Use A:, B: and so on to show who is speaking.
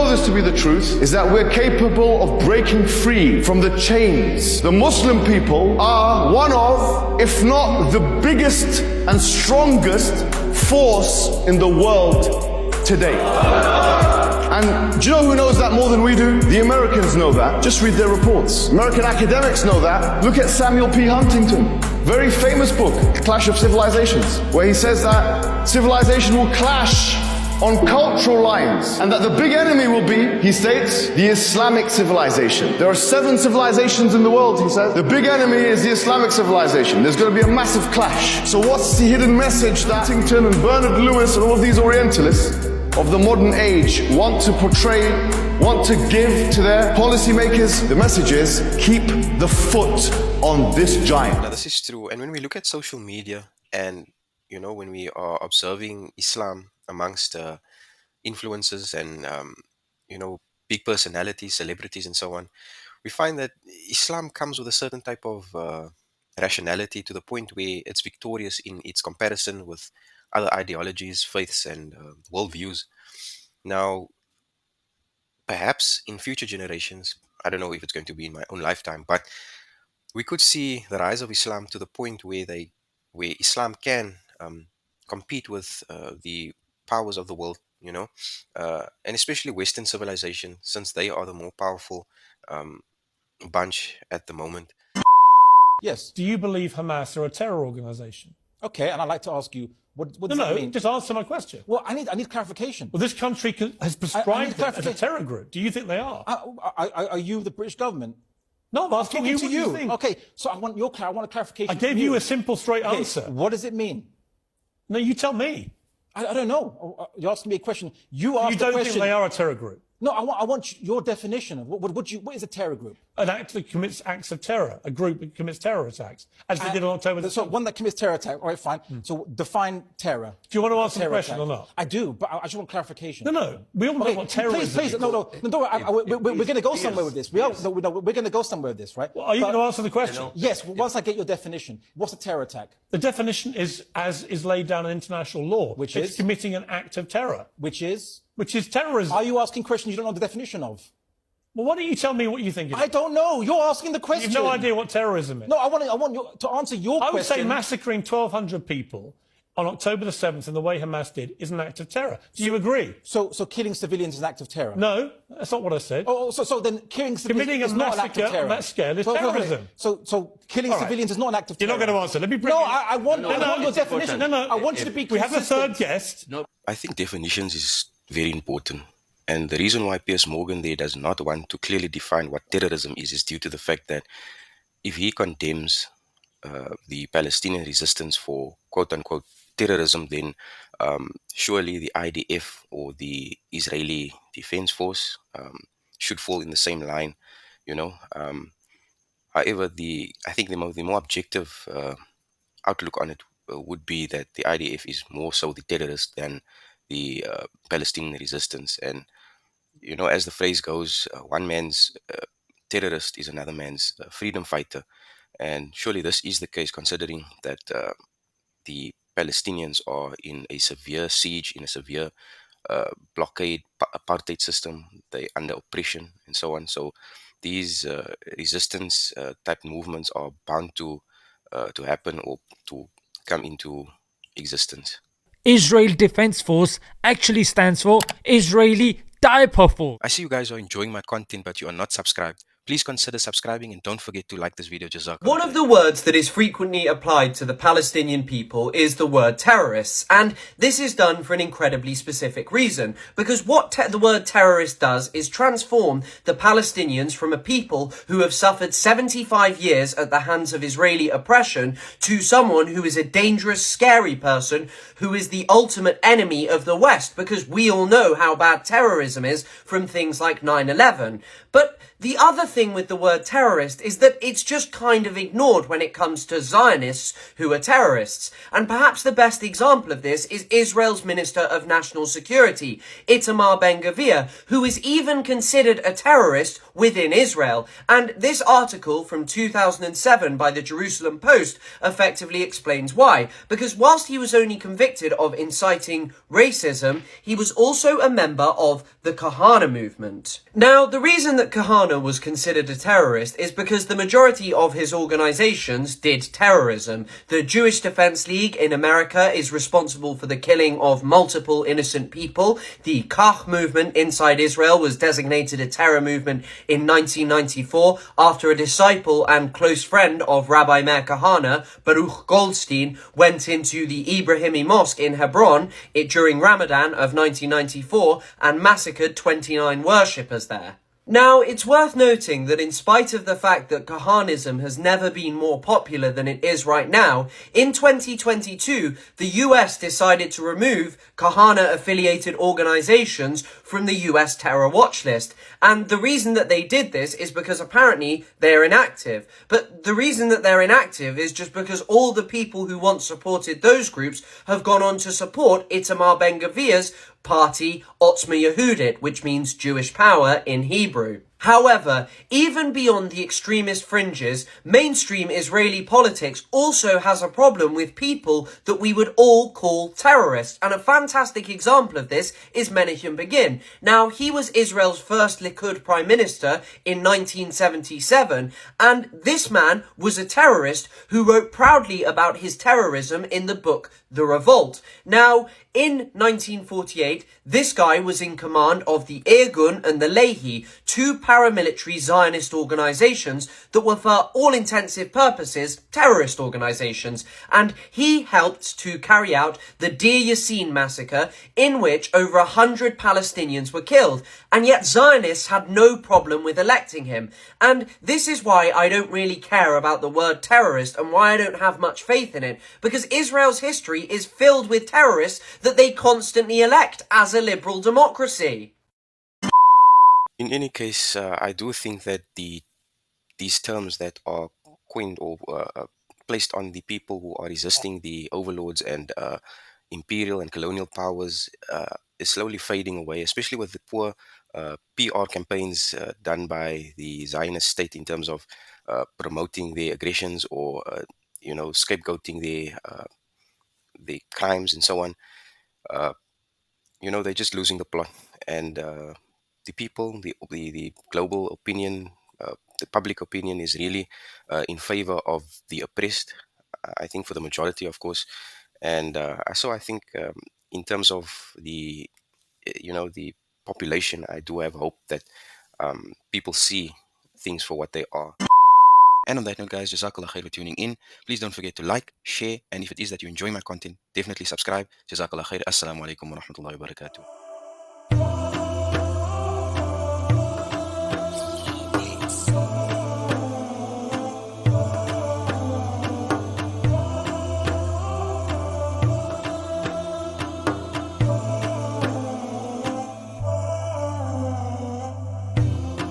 A: know this to be the truth is that we're capable of breaking free from the chains. The Muslim people are one of, if not the biggest and strongest force in the world today. And do you know who knows that more than we do? The Americans know that. Just read their reports. American academics know that. Look at Samuel P. Huntington. Very famous book, Clash of Civilizations, where he says that civilization will clash on cultural lines, and that the big enemy will be, he states, the Islamic civilization. There are 7 civilizations in the world, he says. The big enemy is the Islamic civilization. There's going to be a massive clash. So what's the hidden message that Huntington and Bernard Lewis and all of these Orientalists of the modern age want to portray, want to give to their policymakers? The message is, keep the foot on this giant.
B: Now, this is true. And when we look at social media and, you know, when we are observing Islam amongst influencers and, you know, big personalities, celebrities and so on, we find that Islam comes with a certain type of rationality to the point where it's victorious in its comparison with other ideologies, faiths and worldviews. Now, perhaps in future generations, I don't know if it's going to be in my own lifetime, but we could see the rise of Islam to the point where Islam can compete with the powers of the world, you know, and especially Western civilization, since they are the more powerful bunch at the moment.
C: Yes.
D: Do you believe Hamas are a terror organization?
C: Okay, and I'd like to ask you, what does that mean?
D: Just answer my question.
C: Well, I need clarification.
D: Well, this country has prescribed them as a terror group. Do you think they are?
C: Are you the British government?
D: No, I'm asking you
C: to
D: what you think.
C: Okay, so I want a clarification.
D: I gave you a simple, straight answer.
C: What does it mean?
D: No, you tell me.
C: I don't know. You're asking me a question. You asked
D: You
C: the
D: don't
C: question.
D: think they are a terror group?
C: No, I want your definition of what is a terror group?
D: An act that commits acts of terror, a group that commits terror attacks, as they did on October the 7th.
C: So one that commits terror attack. All right, fine. So define terror.
D: Do you want to answer the question or not?
C: I do, but I just want clarification.
D: No. We all know what terrorism is.
C: Please, no. Don't worry. We're going to go somewhere with this. We're going to go somewhere with this, right?
D: Well, are you going to answer the question?
C: Yes. Once I get your definition, what's a terror attack?
D: The definition is as is laid down in international law.
C: Which
D: it's
C: is?
D: committing an act of terror.
C: Which is?
D: Which is terrorism.
C: Are you asking questions you don't know the definition of?
D: Well, why don't you tell me what you think it is?
C: I don't know. You're asking the question.
D: You've no idea what terrorism is.
C: No, I want you to answer your question.
D: I would say massacring 1,200 people on October the 7th in the way Hamas did is an act of terror. Do you agree?
C: So killing civilians is an act of terror?
D: No, that's not what I said.
C: So then killing civilians
D: Committing
C: is
D: a
C: not an act of
D: massacre
C: terror?
D: on that scale is terrorism.
C: So killing civilians is not an act of terror?
D: You're not going to answer. Let me bring
C: I want your definition.
D: No.
C: I want you to be consistent.
D: We have a third guest.
B: No, I think definitions is very important. And the reason why Piers Morgan there does not want to clearly define what terrorism is due to the fact that if he condemns the Palestinian resistance for quote-unquote terrorism, then surely the IDF or the Israeli Defense Force should fall in the same line, you know. However, I think the more objective outlook on it would be that the IDF is more so the terrorist than the Palestinian resistance. And, you know, as the phrase goes, one man's terrorist is another man's freedom fighter. And surely this is the case, considering that the Palestinians are in a severe siege, in a severe blockade, apartheid system. They're under oppression and so on. So these resistance type movements are bound to happen or to come into existence.
E: Israel Defense Force actually stands for Israeli Diaper Force.
B: I see you guys are enjoying my content, but you are not subscribed. Please consider subscribing and don't forget to like this video. Jazakallah.
F: One of the words that is frequently applied to the Palestinian people is the word terrorists, and this is done for an incredibly specific reason, because what the word terrorist does is transform the Palestinians from a people who have suffered 75 years at the hands of Israeli oppression to someone who is a dangerous, scary person who is the ultimate enemy of the West, because we all know how bad terrorism is from things like 9/11. But the other thing thing with the word terrorist is that it's just kind of ignored when it comes to Zionists who are terrorists. And perhaps the best example of this is Israel's Minister of National Security, Itamar Ben-Gvir, who is even considered a terrorist within Israel. And this article from 2007 by the Jerusalem Post effectively explains why. Because whilst he was only convicted of inciting racism, he was also a member of the Kahana movement. Now, the reason that Kahana was considered a terrorist is because the majority of his organizations did terrorism. The Jewish Defense League in America is responsible for the killing of multiple innocent people. The Kach movement inside Israel was designated a terror movement in 1994 after a disciple and close friend of Rabbi Meir Kahana, Baruch Goldstein, went into the Ibrahimi Mosque in Hebron during Ramadan of 1994 and massacred 29 worshippers there. Now, it's worth noting that in spite of the fact that Kahanism has never been more popular than it is right now, in 2022, the US decided to remove Kahana-affiliated organizations from the US terror watch list. And the reason that they did this is because apparently they're inactive. But the reason that they're inactive is just because all the people who once supported those groups have gone on to support Itamar Ben-Gvir's party, Otzma Yehudit, which means Jewish power in Hebrew. However, even beyond the extremist fringes, mainstream Israeli politics also has a problem with people that we would all call terrorists. And a fantastic example of this is Menachem Begin. Now, he was Israel's first Likud prime minister in 1977, and this man was a terrorist who wrote proudly about his terrorism in the book The Revolt. Now, in 1948, this guy was in command of the Irgun and the Lehi, two paramilitary Zionist organizations that were for all intensive purposes terrorist organizations, and he helped to carry out the Deir Yassin massacre, in which over 100 Palestinians were killed, and yet Zionists had no problem with electing him. And this is why I don't really care about the word terrorist and why I don't have much faith in it, because Israel's history is filled with terrorists that they constantly elect as a liberal democracy.
B: In any case, I do think that these terms that are coined or placed on the people who are resisting the overlords and imperial and colonial powers is slowly fading away, especially with the poor PR campaigns done by the Zionist state in terms of promoting their aggressions or scapegoating their crimes and so on. They're just losing the plot, and the people, the global opinion, the public opinion is really in favor of the oppressed. I think for the majority, of course, and so I think in terms of the population, I do have hope that people see things for what they are. And on that note, guys, Jazakallah khair for tuning in. Please don't forget to like, share, and if it is that you enjoy my content, definitely subscribe. Jazakallah khair. Assalamu alaikum wa rahmatullahi wa barakatuh.